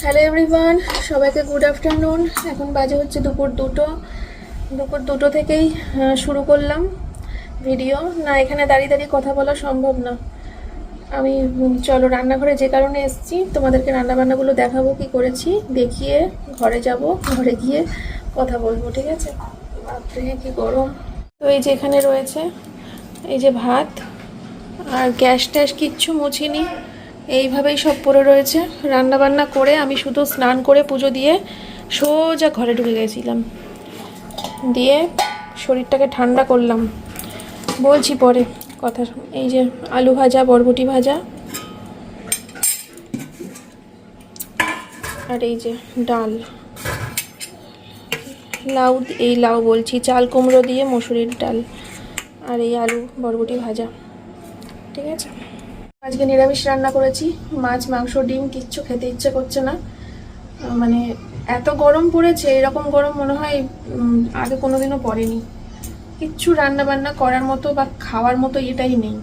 Hello everyone, সবাইকে good afternoon. এখন বাজে হচ্ছে দুপুর দুটো থেকেই শুরু করলাম ভিডিও। না, এখানে দাঁড়িয়ে দাঁড়িয়ে কথা বলা সম্ভব না। আমি চলো রান্নাঘরে যে কারণে এসেছি, তোমাদেরকে রান্নাবান্নাগুলো দেখাবো কি করেছি, দেখিয়ে ঘরে যাব, ঘরে গিয়ে কথা বলবো, ঠিক আছে? বাপরে কি গরম। তো এই যে এখানে রয়েছে এই যে ভাত, আর গ্যাস ট্যাস কিচ্ছু মুছিনি, এইভাবেই সব পড়ে রয়েছে। রান্না বান্না করে আমি শুধু স্নান করে পুজো দিয়ে সোজা ঘরে ঢুকে গেছিলাম, দিয়ে শরীরটাকে ঠান্ডা করলাম, বলছি পরে কথা। এই যে আলু ভাজা, বরবটি ভাজা, আর এই যে ডাল, লাউ, এই লাউ বলছি, চাল কুমড়ো দিয়ে মসুরির ডাল, আর এই আলু বরবটি ভাজা, ঠিক আছে? আজকে নিরামিষ রান্না করেছি, মাছ মাংস ডিম কিচ্ছু খেতে ইচ্ছে করছে না। মানে এত গরম পড়েছে, এরকম গরম মনে হয় আগে কোনোদিনও পড়েনি। কিচ্ছু রান্না বান্না করার মতো বা খাওয়ার মতো এটাই নেই,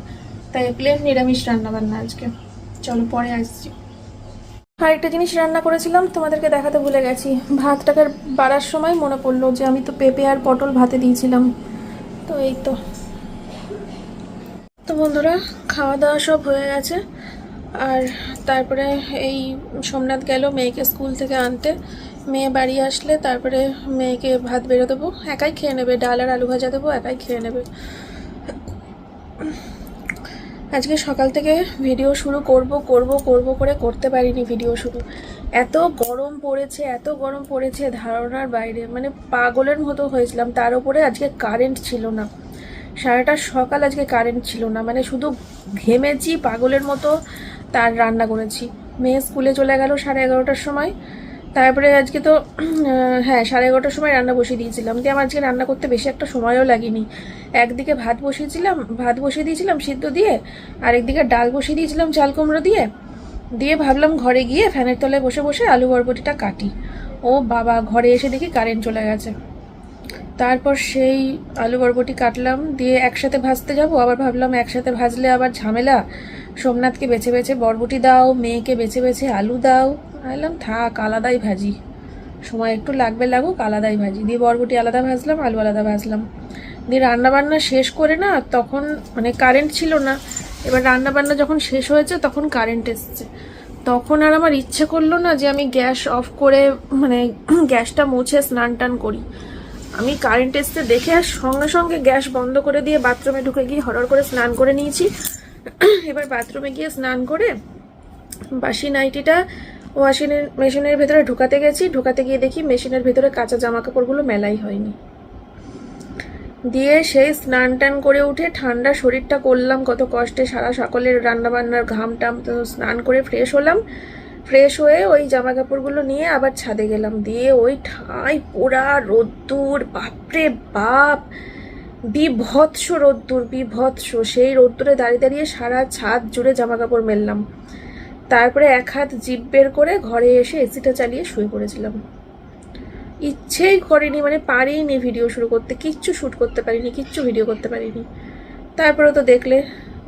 তাই প্লেন নিরামিষ রান্না বান্না আজকে। চলো পরে আসছি। আর একটা জিনিস রান্না করেছিলাম, তোমাদেরকে দেখাতে ভুলে গেছি। ভাতটাকে বাড়ার সময় মনে পড়লো যে আমি তো পেঁপে আর পটল ভাতে দিয়েছিলাম। তো এই তো বন্ধুরা, খাওয়া দাওয়া সব হয়ে গেছে। আর তারপরে এই সোমনাথ গেল মেয়েকে স্কুল থেকে আনতে। মেয়ে বাড়ি আসলে তারপরে মেয়েকে ভাত বেড়ে দেবো, একাই খেয়ে নেবে। ডাল আর আলু ভাজা দেবো, একাই খেয়ে নেবে। আজকে সকাল থেকে ভিডিও শুরু করব করে করতে পারিনি ভিডিও শুরু। এত গরম পড়েছে ধারণার বাইরে, মানে পাগলের মতো হয়েছিলাম। তার উপরে আজকে কারেন্ট ছিল না, সারাটা সকাল আজকে কারেন্ট ছিল না, মানে শুধু ঘেমেছি পাগলের মতো। তার রান্না করেছি, মেয়ে স্কুলে চলে গেল 11:30টার সময়। তারপরে আজকে তো হ্যাঁ 11:30টার সময় রান্না বসিয়ে দিয়েছিলাম। দিয়ে আমার আজকে রান্না করতে বেশি একটা সময়ও লাগেনি। একদিকে ভাত বসিয়ে দিয়েছিলাম সিদ্ধ দিয়ে, আর একদিকে ডাল বসিয়ে দিয়েছিলাম চাল কুমড়ো দিয়ে। দিয়ে ভাবলাম ঘরে গিয়ে ফ্যানের তলায় বসে বসে আলু বরবটিটা কাটি। ও বাবা, ঘরে এসে দেখি কারেন্ট চলে গেছে। তারপর সেই আলু বরবটি কাটলাম, দিয়ে একসাথে ভাজতে যাব। আবার ভাবলাম একসাথে ভাজলে আবার ঝামেলা, সোমনাথকে বেছে বেছে বরবটি দাও, মেয়েকে বেছে বেছে আলু দাও। ভাবলাম থাক, আলাদাই ভাজি, সময় একটু লাগুক, আলাদাই ভাজি। দিয়ে বরবটি আলাদা ভাজলাম, আলু আলাদা ভাজলাম। দিয়ে রান্নাবান্না শেষ করে না, তখন মানে কারেন্ট ছিল না। এবার রান্নাবান্না যখন শেষ হয়েছে তখন কারেন্ট এসছে। তখন আর আমার ইচ্ছে করলো না যে আমি গ্যাস অফ করে মানে গ্যাসটা মুছে স্নান টান করি। আমি কারেন্ট এসতে দেখে আর সঙ্গে সঙ্গে গ্যাস বন্ধ করে দিয়ে বাথরুমে ঢুকে গিয়ে হরর করে স্নান করে নিয়েছি। এবার বাথরুমে গিয়ে স্নান করে বাসি নাইটিটা ওয়াশিং মেশিনের ভেতরে ঢুকাতে গিয়ে দেখি মেশিনের ভেতরে কাঁচা জামা কাপড়গুলো মেলাই হয়নি। দিয়ে সেই স্নান টান করে উঠে ঠান্ডা শরীরটা করলাম কত কষ্টে, সারা সকালের রান্নাবান্নার ঘাম টাম, তো স্নান করে ফ্রেশ হলাম। ফ্রেশ হয়ে ওই জামা কাপড়গুলো নিয়ে আবার ছাদে গেলাম। দিয়ে ওই ঠাই পোড়া রোদ্দুর, বাপরে বাপ, বিভৎস রোদ্দুর, বিভৎস। সেই রোদ্দুরে দাঁড়িয়ে দাঁড়িয়ে সারা ছাদ জুড়ে জামা কাপড় মেললাম। তারপরে এক হাত জিভ বের করে ঘরে এসে এসিটা চালিয়ে শুয়ে পড়েছিলাম। ইচ্ছেই করিনি, মানে পারিনি ভিডিও শুরু করতে, কিচ্ছু শ্যুট করতে পারিনি, কিচ্ছু ভিডিও করতে পারিনি। তারপরে তো দেখলে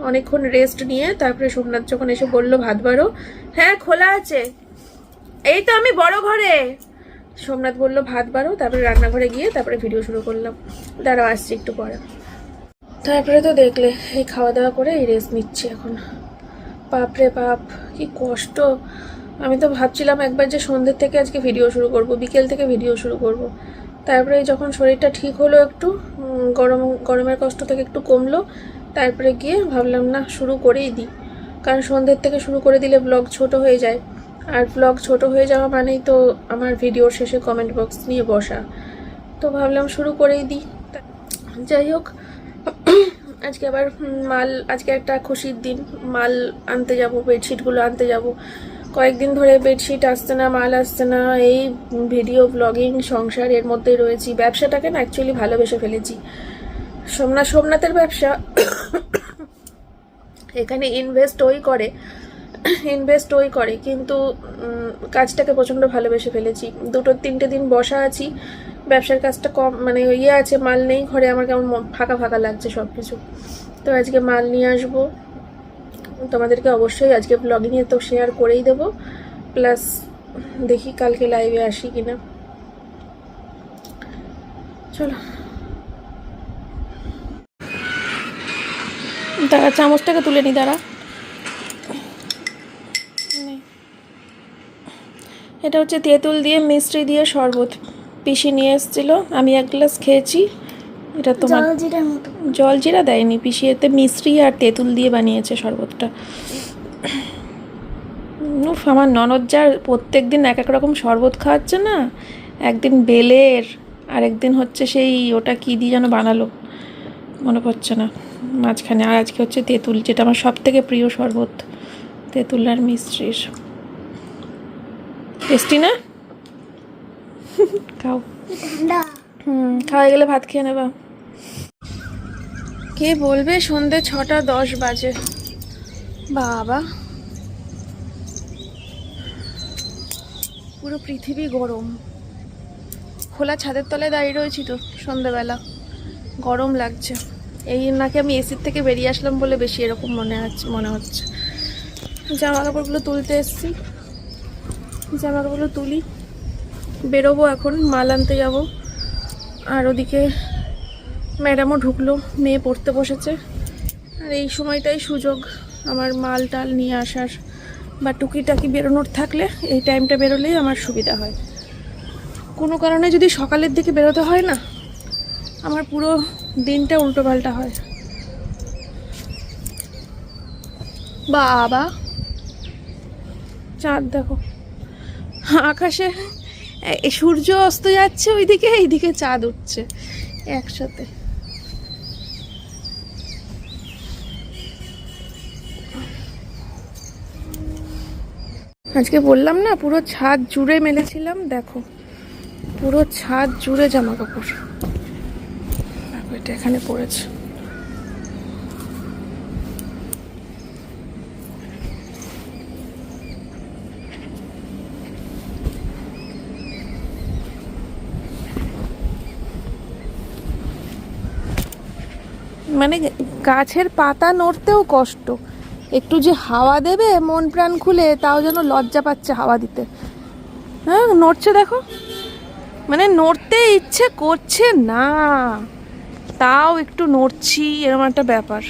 অনেকক্ষণ রেস্ট নিয়ে তারপরে সোমনাথ যখন এসে বললো ভাত বাড়ো, হ্যাঁ খোলা আছে, এই তো আমি বড় ঘরে। সোমনাথ বললো ভাত বাড়ো, তারপরে রান্নাঘরে গিয়ে তারপরে ভিডিও শুরু করলাম। দাঁড়াও আসছি একটু পরে। তারপরে তো দেখলে এই খাওয়া দাওয়া করে এই রেস্ট নিচ্ছি এখন। বাপরে বাপ, কি কষ্ট। আমি তো ভাবছিলাম একবার যে সন্ধ্যের থেকে আজকে ভিডিও শুরু করব, বিকেল থেকে ভিডিও শুরু করব। তারপরে যখন শরীরটা ঠিক হলো, একটু গরমের কষ্ট থেকে একটু কমলো, তারপরে গিয়ে ভাবলাম না শুরু করেই দিই। কারণ সন্ধ্যের থেকে শুরু করে দিলে ব্লগ ছোট হয়ে যায়, আর ব্লগ ছোট হয়ে যাওয়া মানেই তো আমার ভিডিওর শেষে কমেন্ট বক্স নিয়ে বসা। তো ভাবলাম শুরু করেই দিই। যাই হোক, আজকে আবার আজকে একটা খুশির দিন, মাল আনতে যাব, বেডশিটগুলো আনতে যাব। কয়েকদিন ধরে বেডশিট আসছে না, মাল আসছে না, এই ভিডিও ব্লগিং সংসার এর মধ্যেই রয়েছি। ব্যবসাটাকে না অ্যাকচুয়ালি ভালোবেসে ফেলেছি। সোমনাথের ব্যবসা, এখানে ইনভেস্ট ওই করে, কিন্তু কাজটাকে প্রচণ্ড ভালোবেসে ফেলেছি। 2-3 দিন বসা আছি, ব্যবসার কাজটা কম, মানে ইয়ে আছে, মাল নেই ঘরে, আমার কেমন ফাঁকা ফাঁকা লাগছে সব কিছু। তো আজকে মাল নিয়ে আসবো, তোমাদেরকে অবশ্যই আজকে ব্লগিংয়ে তো শেয়ার করেই দেবো। প্লাস দেখি কালকে লাইভে আসি কিনা। চলো দাঁড়া, চামচটাকে তুলে নি, দাঁড়া। এটা হচ্ছে তেঁতুল দিয়ে মিষ্টি দিয়ে শরবত পিসি নিয়ে এসেছিলো, আমি 1 গ্লাস খেয়েছি। এটা তোমার জল জিরা দেয়নি পিসি, এতে মিষ্টি আর তেঁতুল দিয়ে বানিয়েছে শরবতটা। আমার ননদ যার প্রত্যেক দিন এক এক রকম শরবত খাওয়াচ্ছে না, একদিন বেলের, আর একদিন হচ্ছে সেই ওটা কী দিয়ে যেন বানালো মনে পড়ছে না মাঝখানে, আর আজকে হচ্ছে তেঁতুল, যেটা আমার সব থেকে প্রিয় শরবত, তেঁতুল আর মিষ্টির। টেস্টি না? খাও। খাওয়া গেলে ভাত খেয়ে নেবা। কে বলবে সন্ধে 6:10 বাজে, বাবা পুরো পৃথিবী গরম। খোলা ছাদের তলায় দাঁড়িয়ে রয়েছি তো সন্ধেবেলা, গরম লাগছে। এই নাকি আমি এসির থেকে বেরিয়ে আসলাম বলে বেশি এরকম মনে হচ্ছে। জামা কাপড়গুলো তুলতে এসছি, জামা কাপড়গুলো তুলি, বেরোবো এখন, মাল আনতে যাব। আর ওদিকে ম্যাডামও ঢুকলো, মেয়ে পড়তে বসেছে। আর এই সময়টাই সুযোগ আমার মাল টাল নিয়ে আসার বা টুকিটাকি বেরোনোর থাকলে এই টাইমটা বেরোলেই আমার সুবিধা হয়। কোনো কারণে যদি সকালের দিকে বেরোতে হয় না, আমার পুরো দিনটা উল্টোপাল্টা হয়। বাবা চাঁদ দেখো আকাশে, সূর্য অস্ত যাচ্ছে ওইদিকে, এইদিকে চাঁদ উঠছে একসাথে। আজকে বললাম না পুরো ছাদ জুড়ে মেলেছিলাম, দেখো পুরো ছাদ জুড়ে জামা কাপড়, এটা এখানে পড়েছে। মানে গাছের পাতা নড়তেও কষ্ট, একটু যে হাওয়া দেবে মন প্রাণ খুলে, তাও যেন লজ্জা পাচ্ছে হাওয়া দিতে। হ্যাঁ নড়ছে দেখো, মানে নড়তে ইচ্ছে করছে না, তাও একটু নড়ছি, এরকম একটা ব্যাপার।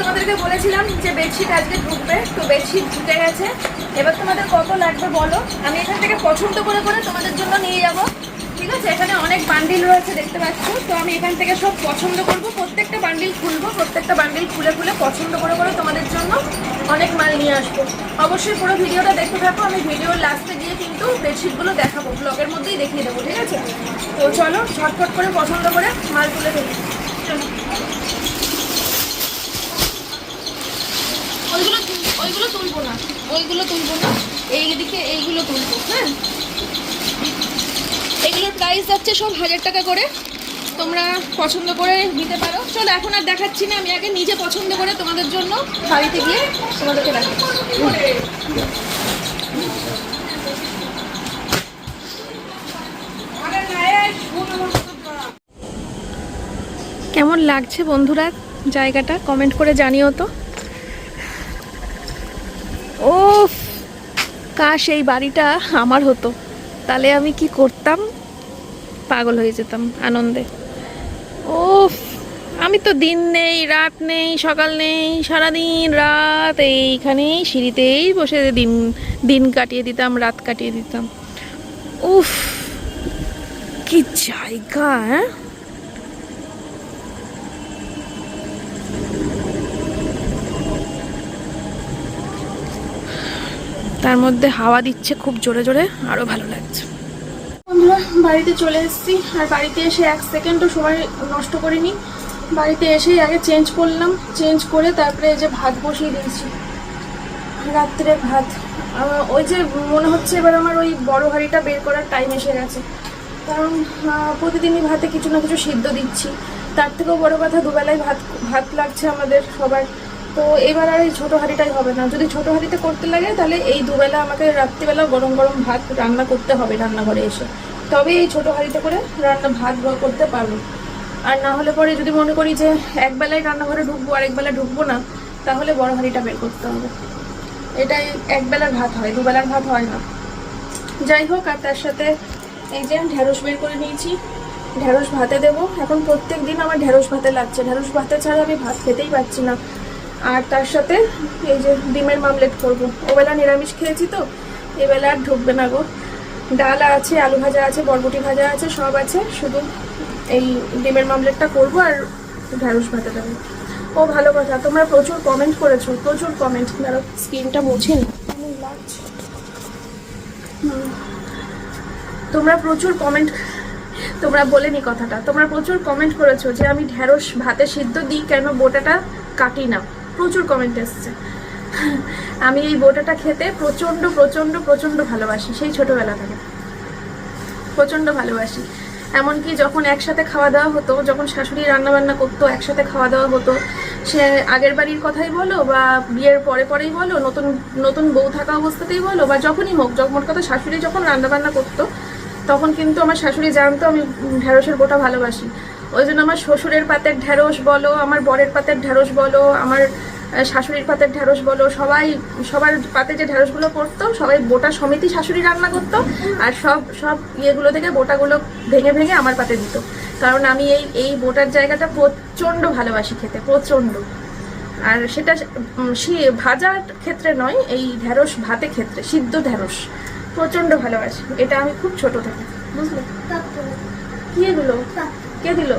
তোমাদেরকে বলেছিলাম যে বেডশিট আজকে ঢুকবে, তো বেডশিট ঢুকে গেছে। এবার তোমাদের কত লাগবে বলো, আমি এখান থেকে পছন্দ করে করে তোমাদের জন্য নিয়ে যাব, ঠিক আছে? এখানে অনেক বান্ডিল রয়েছে দেখতে পাচ্ছ, তো আমি এখান থেকে সব পছন্দ করব, প্রত্যেকটা বান্ডিল খুলবো, প্রত্যেকটা বান্ডিল খুলে খুলে পছন্দ করে করে তোমাদের জন্য অনেক মাল নিয়ে আসবো। অবশ্যই পুরো ভিডিওটা দেখতে থাকো, আমি ভিডিওর লাস্টে গিয়ে কিন্তু বেডশিটগুলো দেখাবো, ব্লগের মধ্যেই দেখিয়ে দেবো, ঠিক আছে? তো চলো ঝটফট করে পছন্দ করে মাল তুলে ফেলি, চলো। ওইগুলো তুলবো না, এইদিকে এইগুলো তুলবো। হ্যাঁ, এগুলোর প্রাইস যাচ্ছে সব 1000 টাকা করে, তোমরা পছন্দ করে নিতে পারো। চলো এখন আর দেখাচ্ছি না, আমি আগে নিজে পছন্দ করে তোমাদের জন্য বাড়িতে গিয়ে তোমাদেরকে দেখাচ্ছি। লাগছে বন্ধুরা জায়গাটা? কমেন্ট করে জানিও তো। ও, কাশ এই বাড়িটা আমার হতো, তাহলে আমি কি করতাম, পাগল হয়ে যেতাম আনন্দে। ও, আমি তো দিন নেই রাত নেই সকাল নেই, সারাদিন রাত এইখানেই সিঁড়িতেই বসে দিন দিন কাটিয়ে দিতাম, রাত কাটিয়ে দিতাম। উফ, কি জায়গা! হ্যাঁ, তার মধ্যে হাওয়া দিচ্ছে খুব জোরে জোরে, আরো ভালো লাগছে। বন্ধুরা, বাড়িতে চলে এসেছি, আর বাড়িতে এসে এক সেকেন্ডও সময় নষ্ট করিনি। বাড়িতে এসেই আগে চেঞ্জ করলাম, চেঞ্জ করে তারপরে এই যে ভাত বসিয়ে দিয়েছি, রাত্রে ভাত। ওই যে মনে হচ্ছে এবার আমার ওই বড় হাঁড়িটা বের করার টাইম এসে গেছে, কারণ প্রতিদিনই ভাতে কিছু না কিছু সিদ্ধ দিচ্ছি। তার থেকেও বড় কথা, দুবেলায় ভাত ভাত লাগছে আমাদের সবার। তো এবার আর এই ছোটো হাঁড়িটাই হবে না। যদি ছোটো হাঁড়িতে করতে লাগে তাহলে এই দুবেলা আমাকে রাত্রিবেলা গরম গরম ভাত রান্না করতে হবে রান্নাঘরে এসে, তবে এই ছোটো হাঁড়িতে করে ভাত করতে পারবো। আর না হলে পরে যদি মনে করি যে একবেলায় রান্নাঘরে ঢুকবো আর একবেলা ঢুকবো না, তাহলে বড় হাঁড়িটা বের করতে হবে। এটাই একবেলার ভাত হয়, দুবেলার ভাত হয় না। যাই হোক, আর তার সাথে এই যে ঢেঁড়স বের করে নিয়েছি, ঢেঁড়স ভাতে দেবো। এখন প্রত্যেক দিন আমার ঢেঁড়স ভাতে লাগছে, ঢেঁড়স ভাতে ছাড়া আমি ভাত খেতেই পারছি না। আর তার সাথে এই যে ডিমের মামলেট করবো। ওবেলা নিরামিষ খেয়েছি তো, এবেলা আর ঢুকবে না গো। ডাল আছে, আলু ভাজা আছে, বরবটি ভাজা আছে, সব আছে, শুধু এই ডিমের মামলেটটা করবো আর ঢেঁড়স ভাতে দেবো। ও ভালো কথা, তোমরা প্রচুর কমেন্ট করেছো, প্রচুর কমেন্ট। ধরো স্ক্রিনটা মুছে নি, লাগছে। তোমরা প্রচুর কমেন্ট, তোমরা বলে নি কথাটা, তোমরা প্রচুর কমেন্ট করেছো যে আমি ঢেঁড়স ভাতে সিদ্ধ দিই কেন, বোটাটা কাটি না। প্রচুর কমেন্ট এসছে। আমি এই বোটাটা খেতে প্রচণ্ড প্রচণ্ড প্রচণ্ড ভালোবাসি, সেই ছোটোবেলা থেকে প্রচণ্ড ভালোবাসি। এমনকি যখন একসাথে খাওয়া দাওয়া হতো, যখন শাশুড়ি রান্নাবান্না করতো, একসাথে খাওয়া দাওয়া হতো, সে আগের বাড়ির কথাই বলো বা বিয়ের পরে পরেই বলো, নতুন নতুন বউ থাকা অবস্থাতেই বলো, বা যখনই হোক, মোট কথা শাশুড়ি যখন রান্নাবান্না করতো, তখন কিন্তু আমার শাশুড়ি জানতো আমি ঢেঁড়সের বোটা ভালোবাসি। ওই জন্য আমার শ্বশুরের পাতের ঢেঁড়স বলো, আমার বরের পাতের ঢেঁড়স বলো, আমার শাশুড়ির পাতের ঢেঁড়স বলো, সবার পাতে যে ঢেঁড়সগুলো পড়তো, সবাই বোটা সমিতি শাশুড়ি রান্না করতো, আর সব ইয়েগুলো থেকে বোটাগুলো ভেঙে ভেঙে আমার পাতে দিত। কারণ আমি এই বোটার জায়গাটা প্রচণ্ড ভালোবাসি খেতে, প্রচণ্ড। আর সেটা ভাজার ক্ষেত্রে নয়, এই ঢেঁড়স ভাতে ক্ষেত্রে, সিদ্ধ ঢেঁড়স প্রচণ্ড ভালোবাসি। এটা আমি খুব ছোট থেকে, বুঝলে? কি এগুলো কে দিল?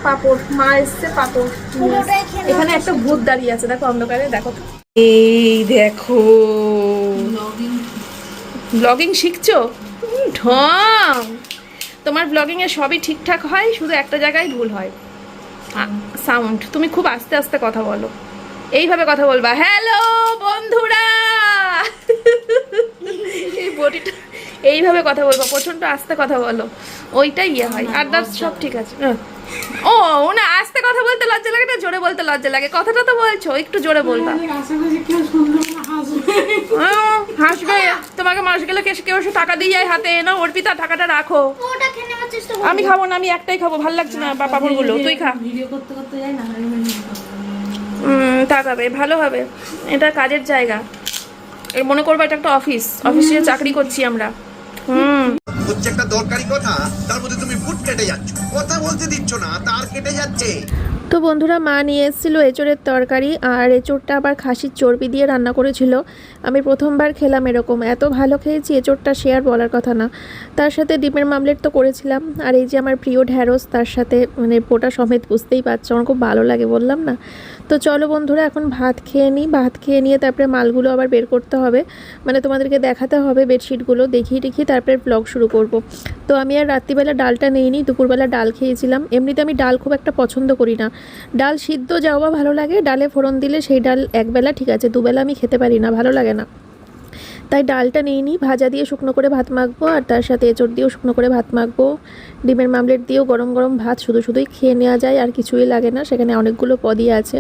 পাপড়, মা এসছে পাপড়। এখানে একটা ভূত দাঁড়িয়ে আছে, দেখো অন্ধকারে, দেখো। এই দেখো, ব্লগিং শিখছো? ঢং! তোমার ব্লগিং এ সবই ঠিকঠাক হয়, শুধু একটা জায়গায় ভুল হয়, সাউন্ড। তুমি খুব আস্তে আস্তে কথা বলো, এইভাবে কথা বলবা। হ্যালো বন্ধুরা, এই বডিটা এইভাবে কথা বলবো, প্রচন্ড আস্তে কথা বলো, ওইটাই ইয়ে হয়। আর দাস সব ঠিক আছে। ও না, আস্তে কথা বলতে লজ্জা লাগে না, জোরে বলতে লজ্জা লাগে? কথাটা তো বলছো, একটু জোরে বলবা। হাসবে, তোমাকে মানুষ গেলে কেউ এসে টাকা দিয়ে যায় হাতে, না অর্পিতা টাকাটা রাখো। আমি খাবো না, আমি একটাই খাবো, ভাল লাগছে না পাপড় গুলো, তুই খা। তাকাবে, ভালো হবে, এটা কাজের জায়গা। মনে করবো এটা একটা অফিসে চাকরি করছি আমরা। হচ্ছে একটা দরকারি কথা, তার মধ্যে তুমি ফুট কেটে যাচ্ছ, কথা বলতে দিচ্ছ না, তার কেটে যাচ্ছে। তো বন্ধুরা, মা নিয়ে এসেছিল এঁচোড়ের তরকারি, আর এঁচোড়টা আবার খাসির চর্বি দিয়ে রান্না করেছিল। আমি প্রথমবার খেলাম এরকম, এত ভালো খেয়েছি এঁচোড়টা, সে আর বলার কথা না। তার সাথে ডিমের মামলেট তো করেছিলাম, আর এই যে আমার প্রিয় ঢ্যাঁড়স, তার সাথে মানে পোটা সমেত, বুঝতেই পারছো আমার খুব ভালো লাগে, বললাম না। তো চলো বন্ধুরা, এখন ভাত খেয়ে নিই, ভাত খেয়ে নিয়ে তারপরে মালগুলো আবার বের করতে হবে, মানে তোমাদেরকে দেখাতে হবে বেডশিটগুলো, দেখিয়ে তারপরে ব্লগ শুরু করব। তো আমি আর রাত্রিবেলা ডালটা নিইনি, দুপুরবেলা ডাল খেয়েছিলাম। এমনিতে আমি ডাল খুব একটা পছন্দ করি না, ডাল সিদ্ধ যাওয়া ভালো লাগে, ডালে ফোড়ন দিলে সেই ডাল একবেলা ঠিক আছে, দুবেলা আমি খেতে পারি না, ভালো লাগে না। তাই ডালটা নিইনি, ভাজা দিয়ে শুকনো করে ভাত মাখবো, আর তার সাথে এঁচড় দিয়েও শুকনো করে ভাত মাখবো, ডিমের মামলেট দিয়েও গরম গরম ভাত শুধুই খেয়ে নেওয়া যায়, আর কিছুই লাগে না, সেখানে অনেকগুলো পদই আছে।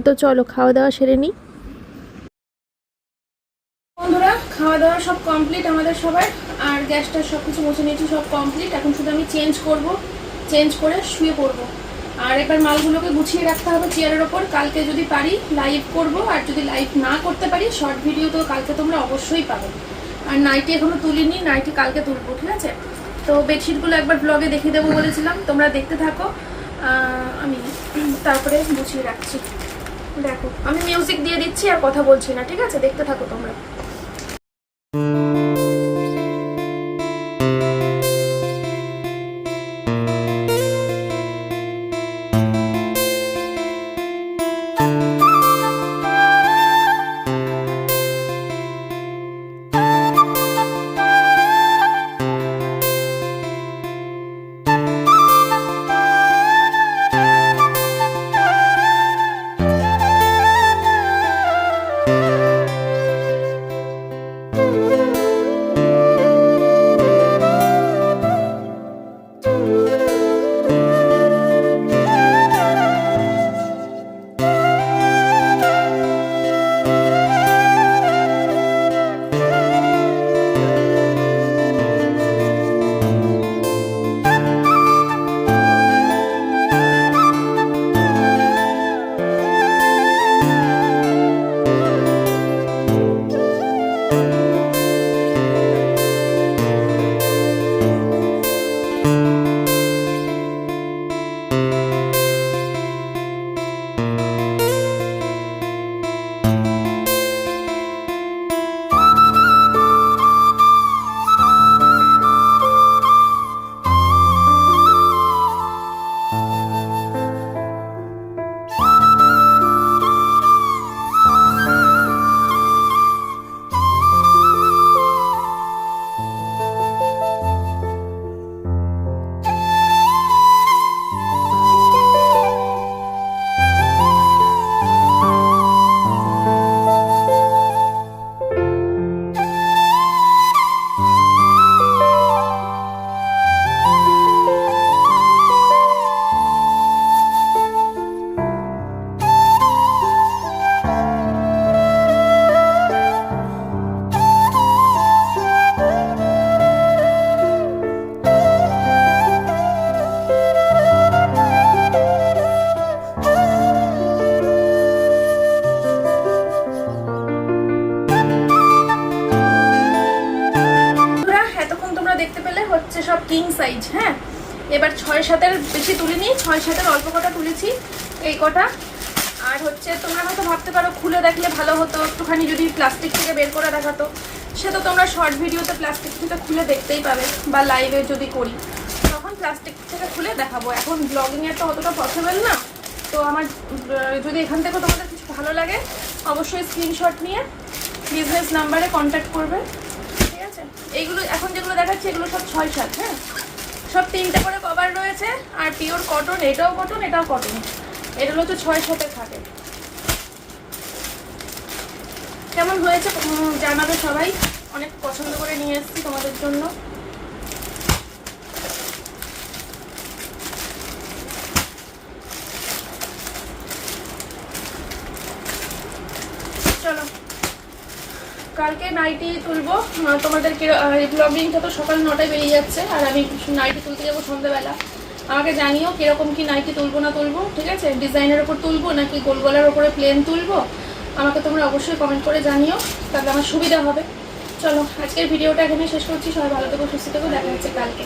তো চলো খাওয়া দাওয়া সেরে নিই। বন্ধুরা, খাওয়া দাওয়া সব কমপ্লিট আমাদের সবার, আর গ্যাসটা সব কিছু মুছে নিয়েছি, সব কমপ্লিট। এখন শুধু আমি চেঞ্জ করব, চেঞ্জ করে শুয়ে পড়বো। আর এবার মালগুলোকে গুছিয়ে রাখতে হবে চেয়ারের ওপর। কালকে যদি পারি লাইভ করব, আর যদি লাইভ না করতে পারি শর্ট ভিডিও তো কালকে তোমরা অবশ্যই পাবে। আর নাইটি এখনো তুলিনি, নাইটি কালকে তুলবো, ঠিক আছে? তো বেডশিটগুলো একবার ব্লগে দেখিয়ে দেবো বলেছিলাম, তোমরা দেখতে থাকো। আমি তারপরে গুছিয়ে রাখছি। দেখো আমি মিউজিক দিয়ে দিচ্ছি আর কথা বলছি না, ঠিক আছে? দেখতে থাকো তোমরা। সব কিং সাইজ। হ্যাঁ, এবার 6-7-এর বেশি তুলিনি, 6-7-এর অল্প কটা তুলেছি, এই কটা। আর হচ্ছে তোমরা হয়তো ভাবতে পারো খুলে দেখলে ভালো হতো, একটুখানি যদি প্লাস্টিক থেকে বের করে দেখাতো। সে তো তোমরা শর্ট ভিডিওতে প্লাস্টিক থেকে খুলে দেখতেই পাবে, বা লাইভে যদি করি তখন প্লাস্টিক থেকে খুলে দেখাবো। এখন ব্লগিংয়ের তো অতটা পসিবল না। তো আমার যদি এখান থেকে তোমাদের কিছু ভালো লাগে অবশ্যই স্ক্রিনশট নিয়ে বিজনেস নাম্বারে কন্ট্যাক্ট করবে, ঠিক আছে? এইগুলো এখন যেগুলো দেখাচ্ছি এগুলো সব 6-7। হ্যাঁ, সব 3টে করে কভার রয়েছে, আর পিওর কটন, এটাও কটন, এটাও কটন। এটা হচ্ছে 6-7-এর থাকে। কেমন হয়েছে জানাবে সবাই, অনেক পছন্দ করে নিয়ে এসেছি তোমাদের জন্য। চলো কালকে নাইটি তুলবো তোমাদের। ব্লগিংটা তো সকাল 9টায় বেরিয়ে যাচ্ছে, আর আমি নাইটি তুলতে যাবো সন্ধ্যেবেলা। আমাকে জানিও কিরকম কি নাইটি তুলবো না তুলবো, ঠিক আছে? ডিজাইনের ওপর তুলবো নাকি গোল গলার ওপরে প্লেন তুলবো, আমাকে তোমরা অবশ্যই কমেন্ট করে জানিও, তাহলে আমার সুবিধা হবে। চলো আজকের ভিডিওটা এখানে শেষ করছি। সবাই ভালো থেকো, সুস্থ থেকো, দেখা হচ্ছে কালকে।